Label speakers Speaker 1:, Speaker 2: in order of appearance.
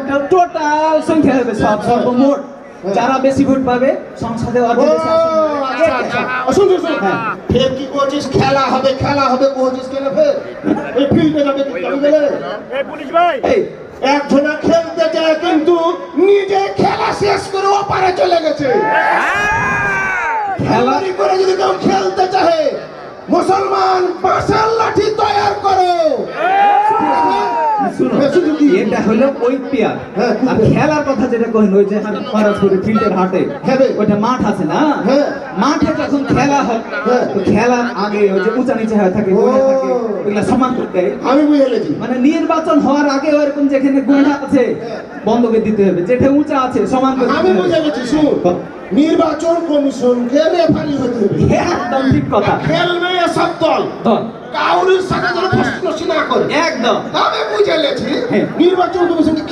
Speaker 1: একটা টোটাল সংখ্যা হবে সর্বমোট যারা বেশি ভোট পাবে সংসদে
Speaker 2: শুন ফের কি করছিস? খেলা হবে করছিস কেন? ফের এই ফিল্ডে যাবে গেলে একজনা খেলতে চায় কিন্তু নিজে খেলা শেষ করে ওপারে চলে গেছে। খেলারি করে যদি কেউ খেলতে চাহে মুসলমান বাঁশের লাঠি তৈরি করো।
Speaker 1: এটা হলো ওই প্লেয়ার আর খেলার কথা যেটা কইন ওই যে খরচপুরে ফিল্ডের হাটে ওইটা মাঠ আছে না, মাঠে যখন খেলা হয় তো খেলার আগে ওই যে উঁচা নিচে হয়ে থাকে ওইগুলা সমান করতে
Speaker 2: আমি বুঝে গেছি।
Speaker 1: মানে নির্বাচন হওয়ার আগে ওরকম যেখানে গুণা আছে বন্ধ করে দিতে হবে, যেটা উঁচা আছে সমান করে
Speaker 2: আমি বুঝে গেছি। শুন, নির্বাচন কমিশনকে রেফারি হতে হবে।
Speaker 1: একদম ঠিক কথা।
Speaker 2: খেলবে সব দল কাউরির সাথে যেন প্রশ্ন না করে।
Speaker 1: একদম
Speaker 2: আমি বুঝে গেছি নির্বাচন কমিশনকে